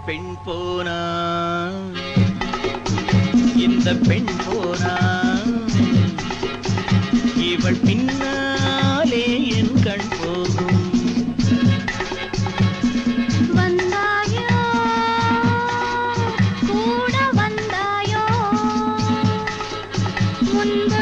பெண் போனா இந்த பெண் போனா இவள் பின்னாலே என் கண் போகும். வந்தாயோ கூட வந்தாயோ முன்பு